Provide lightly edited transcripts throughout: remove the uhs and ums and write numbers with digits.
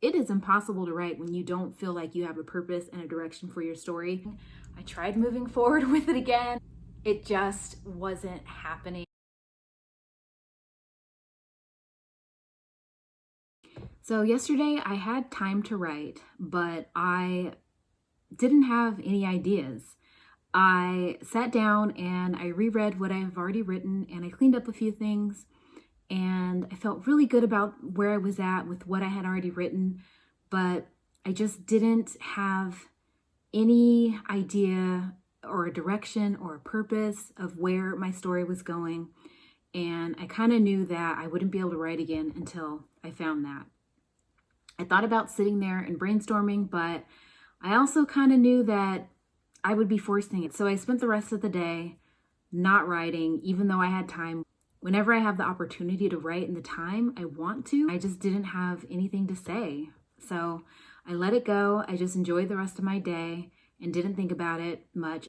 it is impossible to write when you don't feel like you have a purpose and a direction for your story. I tried moving forward with it again. It just wasn't happening. So yesterday I had time to write, but I didn't have any ideas. I sat down and I reread what I have already written and I cleaned up a few things, and I felt really good about where I was at with what I had already written, but I just didn't have any idea or a direction or a purpose of where my story was going. And I kind of knew that I wouldn't be able to write again until I found that. I thought about sitting there and brainstorming, but I also kind of knew that I would be forcing it. So I spent the rest of the day not writing, even though I had time. Whenever I have the opportunity to write in the time I want to, I just didn't have anything to say. So I let it go. I just enjoyed the rest of my day and didn't think about it much.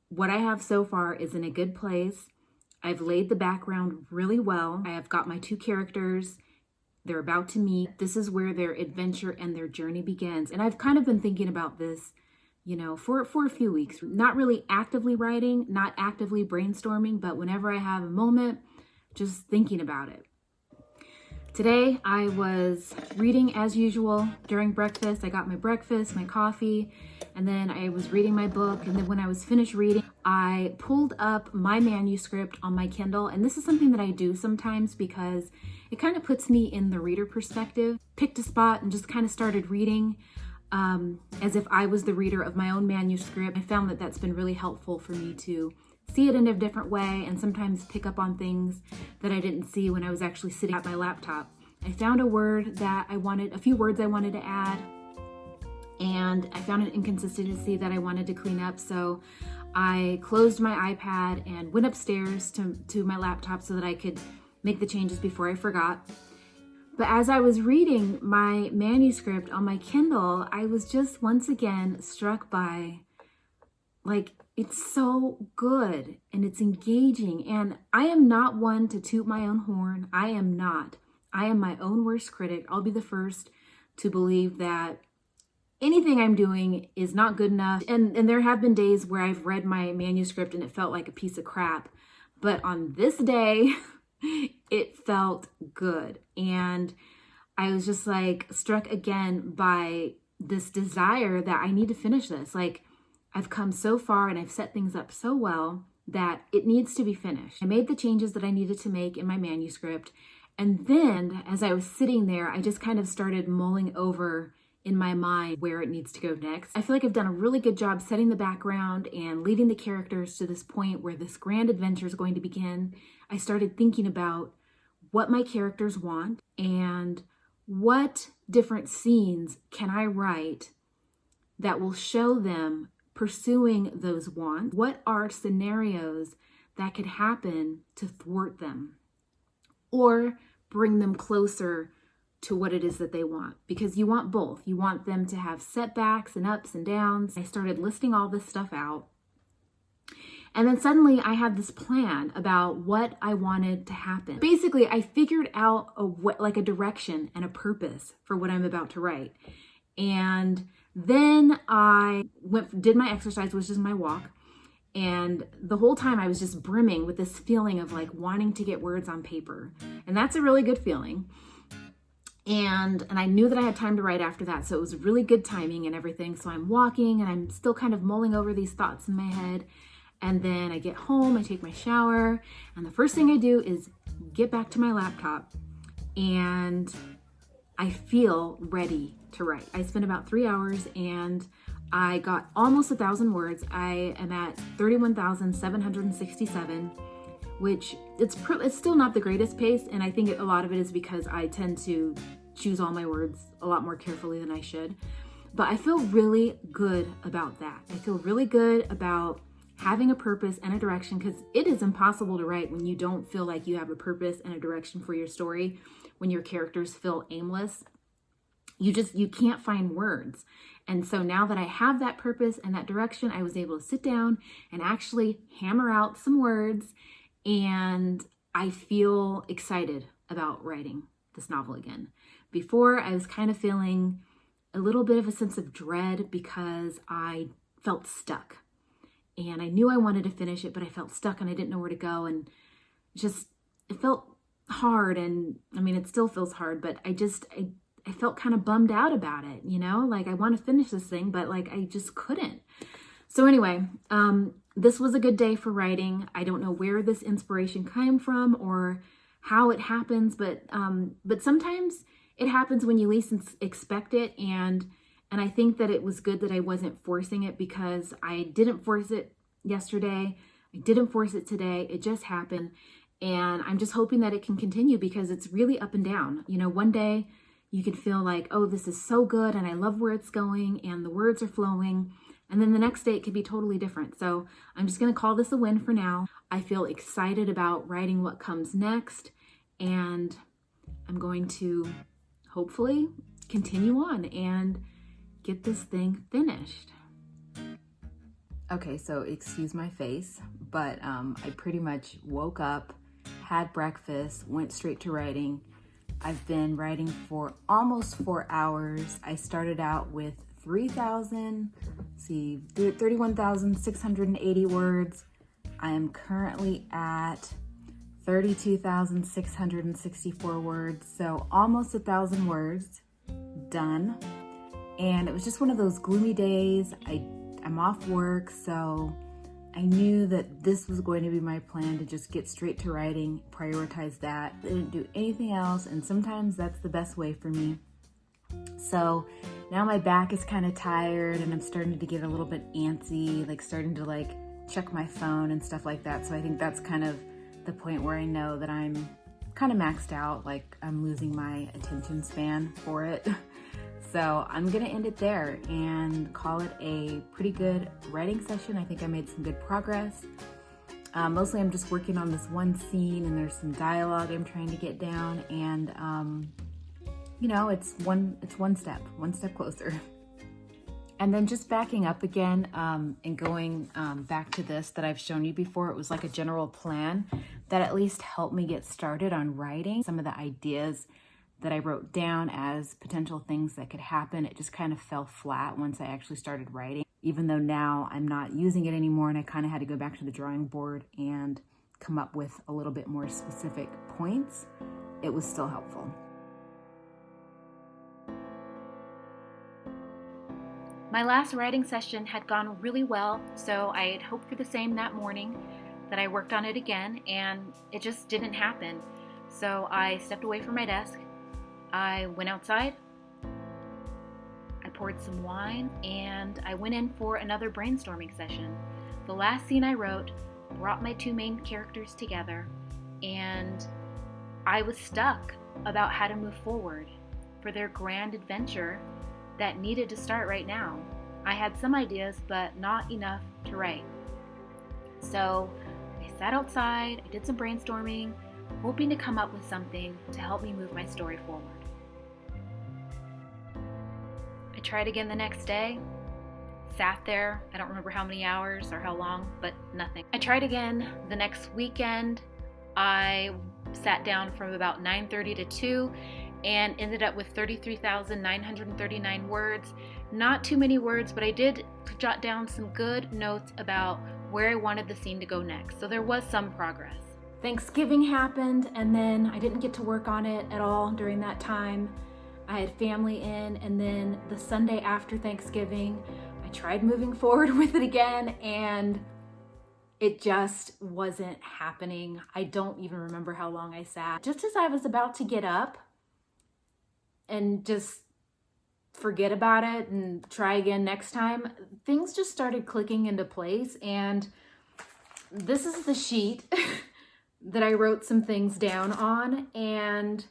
What I have so far is in a good place. I've laid the background really well. I have got my two characters. They're about to meet. This is where their adventure and their journey begins. And I've kind of been thinking about this, for a few weeks. Not really actively writing, not actively brainstorming, but whenever I have a moment, just thinking about it. Today, I was reading as usual during breakfast. I got my breakfast, my coffee, and then I was reading my book. And then when I was finished reading, I pulled up my manuscript on my Kindle. And this is something that I do sometimes because it kind of puts me in the reader perspective. Picked a spot and just kind of started reading as if I was the reader of my own manuscript. I found that that's been really helpful for me to see it in a different way and sometimes pick up on things that I didn't see when I was actually sitting at my laptop. I found a few words I wanted to add, and I found an inconsistency that I wanted to clean up. So I closed my iPad and went upstairs to my laptop so that I could make the changes before I forgot. But as I was reading my manuscript on my Kindle, I was just once again struck by, it's so good and it's engaging. And I am not one to toot my own horn. I am not. I am my own worst critic. I'll be the first to believe that anything I'm doing is not good enough. And there have been days where I've read my manuscript and it felt like a piece of crap. But on this day, it felt good. And I was just struck again by this desire that I need to finish this. I've come so far and I've set things up so well that it needs to be finished. I made the changes that I needed to make in my manuscript. And then as I was sitting there, I just kind of started mulling over in my mind where it needs to go next. I feel like I've done a really good job setting the background and leading the characters to this point where this grand adventure is going to begin. I started thinking about what my characters want and what different scenes can I write that will show them pursuing those wants. What are scenarios that could happen to thwart them or bring them closer to what it is that they want? Because you want both. You want them to have setbacks and ups and downs. I started listing all this stuff out. And then suddenly I had this plan about what I wanted to happen. Basically, I figured out a direction and a purpose for what I'm about to write. And then I did my exercise, which is my walk. And the whole time I was just brimming with this feeling of wanting to get words on paper. And that's a really good feeling. And I knew that I had time to write after that. So it was really good timing and everything. So I'm walking and I'm still kind of mulling over these thoughts in my head. And then I get home, I take my shower, and the first thing I do is get back to my laptop and I feel ready to write. I spent about 3 hours and I got almost 1,000 words. I am at 31,767, which it's still not the greatest pace. And I think a lot of it is because I tend to choose all my words a lot more carefully than I should. But I feel really good about that. I feel really good about having a purpose and a direction, because it is impossible to write when you don't feel like you have a purpose and a direction for your story, when your characters feel aimless. You can't find words. And so now that I have that purpose and that direction, I was able to sit down and actually hammer out some words, and I feel excited about writing this novel again. Before, I was kind of feeling a little bit of a sense of dread because I felt stuck. And I knew I wanted to finish it, but I felt stuck and I didn't know where to go. And it felt hard. And I mean, it still feels hard, but I felt kind of bummed out about it, like I want to finish this thing, but like I just couldn't. So anyway, this was a good day for writing. I don't know where this inspiration came from or how it happens, but sometimes it happens when you least expect it. And I think that it was good that I wasn't forcing it, because I didn't force it yesterday. I didn't force it today. It just happened. And I'm just hoping that it can continue, because it's really up and down. One day you can feel like, oh, this is so good and I love where it's going and the words are flowing. And then the next day it could be totally different. So I'm just going to call this a win for now. I feel excited about writing what comes next, and I'm going to hopefully continue on and get this thing finished. Okay, so excuse my face, but I pretty much woke up, had breakfast, went straight to writing. I've been writing for almost 4 hours. I started out with 31,680 words. I am currently at 32,664 words, so almost 1,000 words done. And it was just one of those gloomy days. I'm off work, so I knew that this was going to be my plan, to just get straight to writing, prioritize that. I didn't do anything else, and sometimes that's the best way for me. So now my back is kind of tired and I'm starting to get a little bit antsy, like starting to check my phone and stuff like that. So I think that's kind of the point where I know that I'm kind of maxed out, like I'm losing my attention span for it. So I'm gonna end it there and call it a pretty good writing session. I think I made some good progress. Mostly I'm just working on this one scene, and there's some dialogue I'm trying to get down, and it's one step closer. And then just backing up again and going back to this that I've shown you before, it was like a general plan that at least helped me get started on writing. Some of the ideas that I wrote down as potential things that could happen, it just kind of fell flat once I actually started writing. Even though now I'm not using it anymore, and I kind of had to go back to the drawing board and come up with a little bit more specific points, it was still helpful. My last writing session had gone really well, so I had hoped for the same that morning, that I worked on it again, and it just didn't happen. So I stepped away from my desk, I went outside, I poured some wine, and I went in for another brainstorming session. The last scene I wrote brought my two main characters together, and I was stuck about how to move forward for their grand adventure that needed to start right now. I had some ideas, but not enough to write. So I sat outside, I did some brainstorming, hoping to come up with something to help me move my story forward. I tried again the next day, sat there, I don't remember how many hours or how long, but nothing. I tried again the next weekend. I sat down from about 9:30 to 2 and ended up with 33,939 words. Not too many words, but I did jot down some good notes about where I wanted the scene to go next. So there was some progress. Thanksgiving happened, and then I didn't get to work on it at all during that time. I had family in, and then the Sunday after Thanksgiving, I tried moving forward with it again, and it just wasn't happening. I don't even remember how long I sat. Just as I was about to get up and just forget about it and try again next time, things just started clicking into place. And this is the sheet that I wrote some things down on, and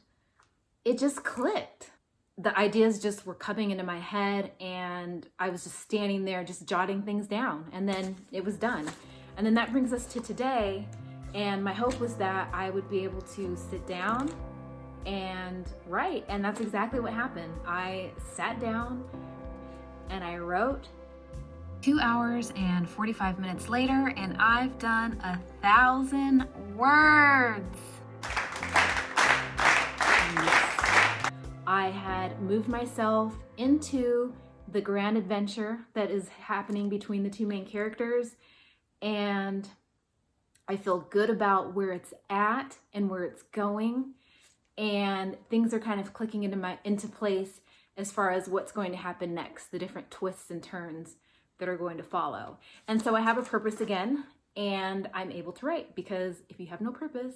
it just clicked. The ideas just were coming into my head, and I was just standing there just jotting things down, and then it was done. And then that brings us to today, and my hope was that I would be able to sit down and write, and that's exactly what happened. I sat down and I wrote. 2 hours and 45 minutes later, and I've done 1,000 words. Yes. I had moved myself into the grand adventure that is happening between the two main characters, and I feel good about where it's at and where it's going, and things are kind of clicking into place as far as what's going to happen next, the different twists and turns that are going to follow. And so I have a purpose again, and I'm able to write, because if you have no purpose,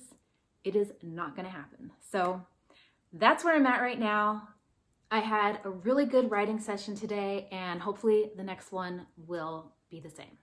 it is not going to happen. So that's where I'm at right now. I had a really good writing session today, and hopefully the next one will be the same.